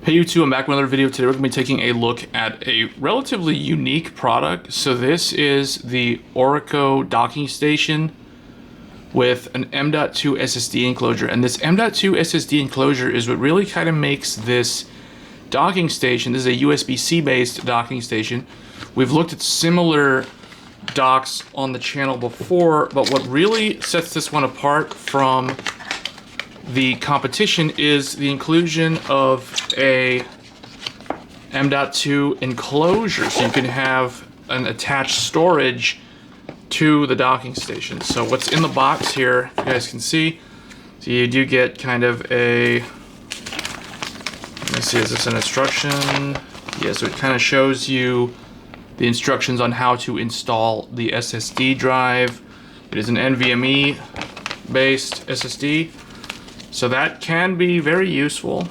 Hey YouTube, I'm back with another video. Today we're going to be taking a look at a relatively unique product. So this is the ORICO docking station with an M.2 SSD enclosure. And this M.2 SSD enclosure is what really kind of makes this docking station. This is a USB-C based docking station. We've looked at similar docks on the channel before, but what really sets this one apart from the competition is the inclusion of a M.2 enclosure, so you can have an attached storage to the docking station. So what's in the box here, you guys can see, so you do get kind of a, let me see, is this an instruction? Yeah, so it kind of shows you the instructions on how to install the SSD drive. It is an NVMe based SSD. So that can be very useful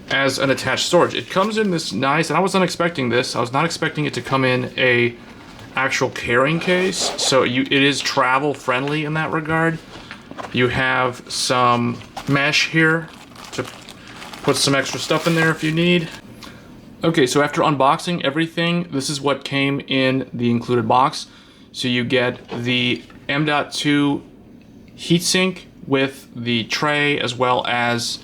as an attached storage. It comes in this nice, and I wasn't expecting this. I was not expecting it to come in a actual carrying case. So it is travel friendly in that regard. You have some mesh here to put some extra stuff in there if you need. Okay, so after unboxing everything, this is what came in the included box. So you get the M.2 heatsink with the tray, as well as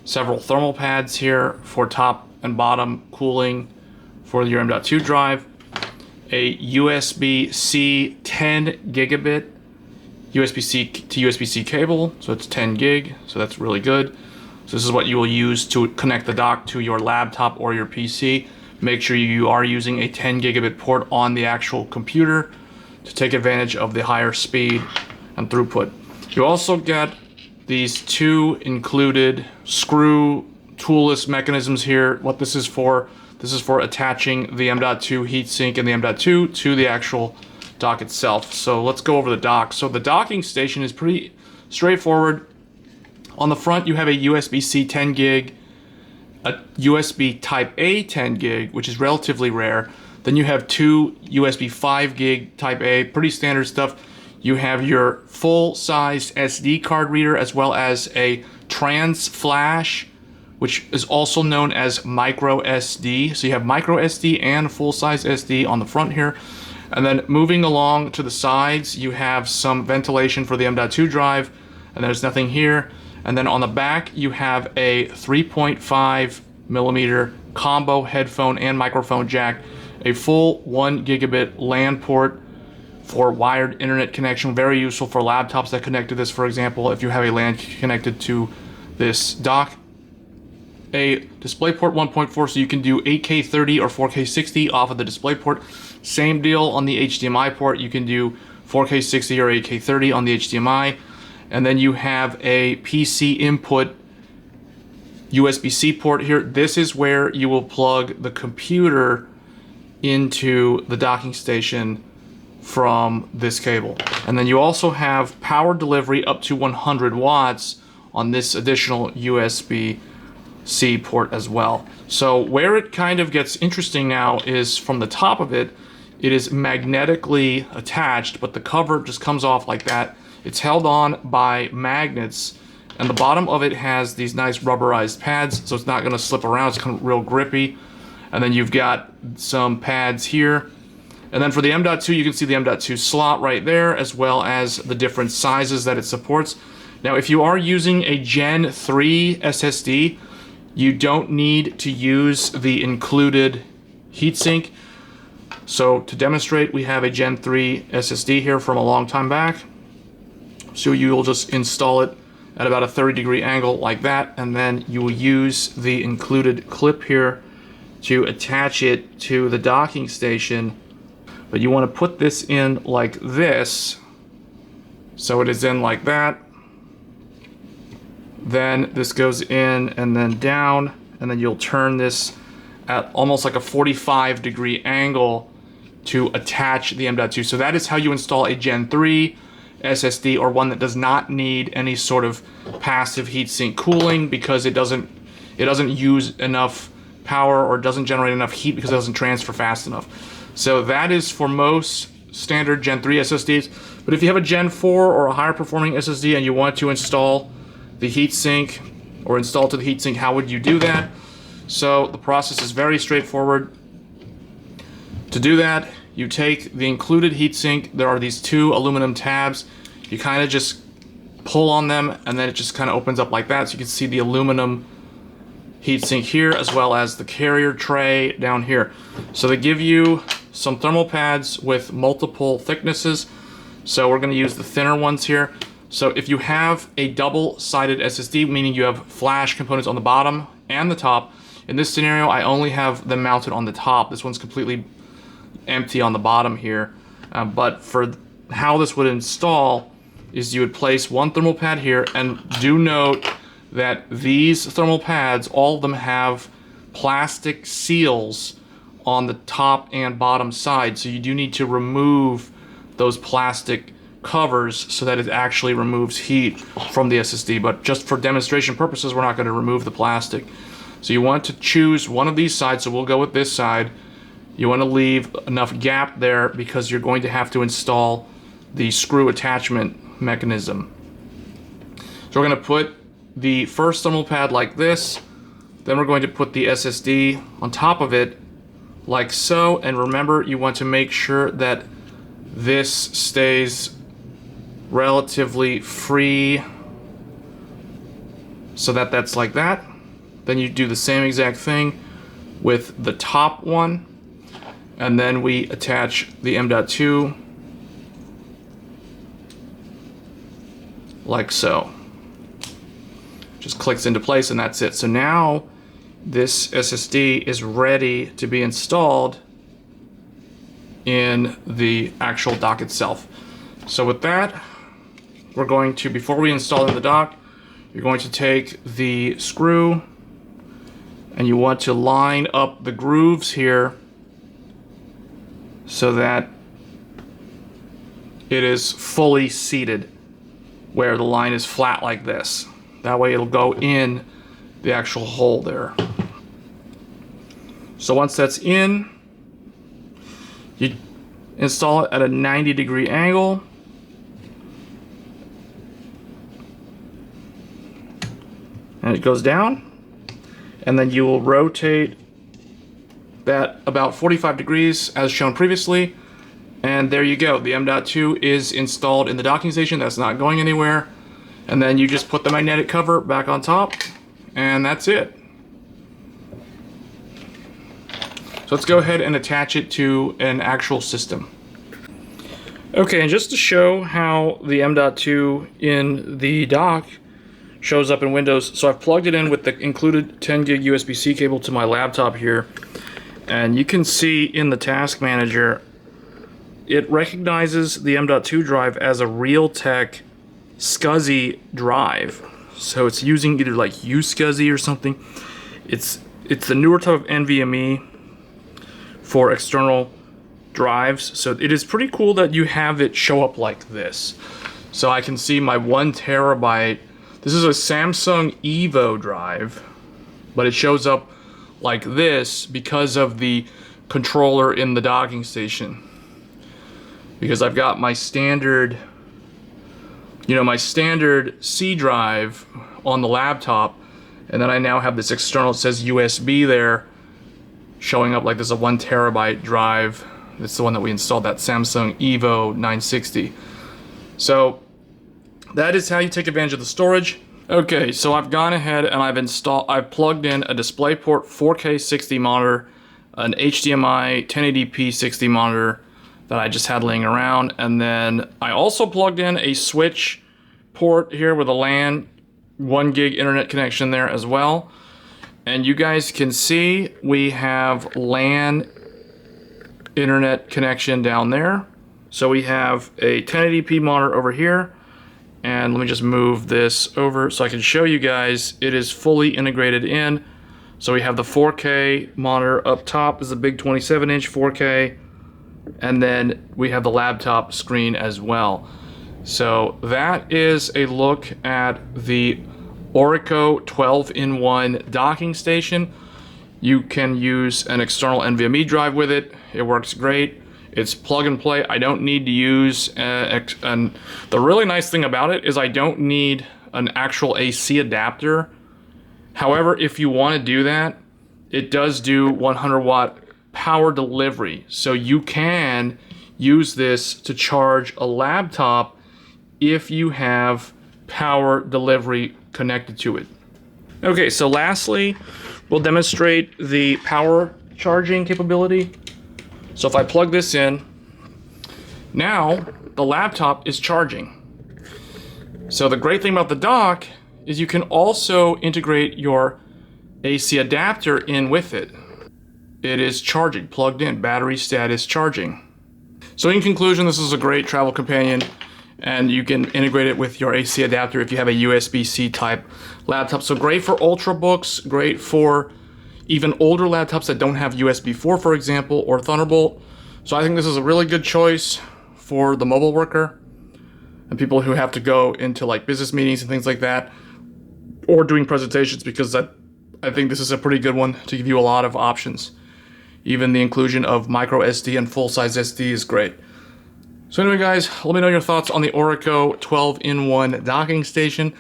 several thermal pads here for top and bottom cooling for your M.2 drive, a USB-C 10 gigabit USB-C to USB-C cable, so it's 10 gig, so that's really good. So this is what you will use to connect the dock to your laptop or your PC. Make sure you are using a 10 gigabit port on the actual computer to take advantage of the higher speed and throughput. You also get these two included screw toolless mechanisms here. What this is for attaching the M.2 heatsink and the M.2 to the actual dock itself. So let's go over the dock. So the docking station is pretty straightforward. On the front you have a USB-C 10 gig, a USB Type A 10 gig, which is relatively rare. Then you have two USB 5 gig Type A, pretty standard stuff. You have your full-sized SD card reader, as well as a trans flash, which is also known as micro SD. So you have micro SD and full-size SD on the front here. And then moving along to the sides, you have some ventilation for the M.2 drive, and there's nothing here. And then on the back, you have a 3.5 millimeter combo headphone and microphone jack, a full 1 gigabit LAN port for wired internet connection, very useful for laptops that connect to this, for example, if you have a LAN connected to this dock. A DisplayPort 1.4, so you can do 8K 30 or 4K 60 off of the DisplayPort. Same deal on the HDMI port, you can do 4K 60 or 8K 30 on the HDMI. And then you have a PC input USB-C port here. This is where you will plug the computer into the docking station from this cable. And then you also have power delivery up to 100 watts on this additional USB-C port as well. So where it kind of gets interesting now is from the top of it, it is magnetically attached, but the cover just comes off like that. It's held on by magnets, and the bottom of it has these nice rubberized pads, so it's not gonna slip around, it's kind of real grippy. And then you've got some pads here. And then for the M.2, you can see the M.2 slot right there, as well as the different sizes that it supports. Now, if you are using a Gen 3 SSD, you don't need to use the included heatsink. So to demonstrate, we have a Gen 3 SSD here from a long time back. So you will just install it at about a 30-degree angle like that, and then you will use the included clip here to attach it to the docking station. But you want to put this in like this, so it is in like that. Then this goes in and then down, and then you'll turn this at almost like a 45-degree angle to attach the M.2. So that is how you install a Gen 3 SSD, or one that does not need any sort of passive heatsink cooling, because it doesn't use enough power or doesn't generate enough heat because it doesn't transfer fast enough. So that is for most standard Gen 3 SSDs. But if you have a Gen 4 or a higher performing SSD and you want to install the heatsink or install to the heatsink, how would you do that? So the process is very straightforward. To do that, you take the included heatsink. There are these two aluminum tabs. You kind of just pull on them and then it just kind of opens up like that. So you can see the aluminum heatsink here as well as the carrier tray down here. So they give you some thermal pads with multiple thicknesses. So we're going to use the thinner ones here. So if you have a double-sided SSD, meaning you have flash components on the bottom and the top, in this scenario I only have them mounted on the top. This one's completely empty on the bottom here. But for how this would install is you would place one thermal pad here, and do note that these thermal pads, all of them have plastic seals on the top and bottom side, so you do need to remove those plastic covers so that it actually removes heat from the SSD. But just for demonstration purposes, we're not going to remove the plastic. So you want to choose one of these sides, so we'll go with this side. You want to leave enough gap there because you're going to have to install the screw attachment mechanism. So we're going to put the first thermal pad like this, then we're going to put the SSD on top of it like so, and remember you want to make sure that this stays relatively free so that that's like that. Then you do the same exact thing with the top one, and then we attach the M.2 like so. Just clicks into place and that's it. So now this SSD is ready to be installed in the actual dock itself. So with that, we're going to, before we install in the dock, you're going to take the screw and you want to line up the grooves here so that it is fully seated where the line is flat like this. That way it'll go in the actual hole there. So once that's in, you install it at a 90-degree angle. And it goes down. And then you will rotate that about 45 degrees as shown previously. And there you go. The M.2 is installed in the docking station. That's not going anywhere. And then you just put the magnetic cover back on top, and that's it. So let's go ahead and attach it to an actual system. Okay, and just to show how the M.2 in the dock shows up in Windows, so I've plugged it in with the included 10 gig USB-C cable to my laptop here, and you can see in the task manager it recognizes the M.2 drive as a Realtek SCSI drive. So it's using either like USCSI or something. It's the newer type of NVMe for external drives. So it is pretty cool that you have it show up like this. So I can see my 1 terabyte. This is a Samsung Evo drive, but it shows up like this because of the controller in the docking station. Because I've got my standard, my standard C drive on the laptop, and then I now have this external, it says USB there, showing up like this, a 1 terabyte drive. It's the one that we installed, that Samsung Evo 960. So that is how you take advantage of the storage. Okay, so I've gone ahead and I've plugged in a DisplayPort 4K 60 monitor, an HDMI 1080p 60 monitor that I just had laying around, and then I also plugged in a switch port here with a LAN 1 gig internet connection there as well. And you guys can see we have LAN internet connection down there. So we have a 1080p monitor over here, and let me just move this over so I can show you guys it is fully integrated in. So we have the 4K monitor up top, is a big 27-inch 4K, and then we have the laptop screen as well. So that is a look at the ORICO 12-in-1 docking station. You can use an external NVMe drive with it. It works great. It's plug and play. I don't need to use and the really nice thing about it is I don't need an actual AC adapter. However, if you want to do that, it does do 100 watt power delivery. So you can use this to charge a laptop if you have power delivery connected to it. Okay, so lastly, we'll demonstrate the power charging capability. So if I plug this in, now the laptop is charging. So the great thing about the dock is you can also integrate your AC adapter in with it. It is charging, plugged in, battery status charging. So in conclusion, this is a great travel companion, and you can integrate it with your AC adapter if you have a USB-C type laptop. So great for Ultrabooks, great for even older laptops that don't have USB 4, for example, or Thunderbolt. So I think this is a really good choice for the mobile worker and people who have to go into like business meetings and things like that, or doing presentations, because I think this is a pretty good one to give you a lot of options. Even the inclusion of micro SD and full-size SD is great. So anyway, guys, let me know your thoughts on the ORICO 12-in-1 docking station.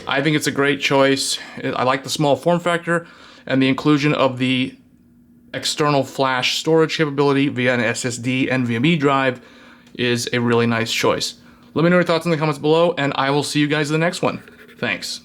I think it's a great choice. I like the small form factor, and the inclusion of the external flash storage capability via an SSD NVMe drive is a really nice choice. Let me know your thoughts in the comments below, and I will see you guys in the next one. Thanks.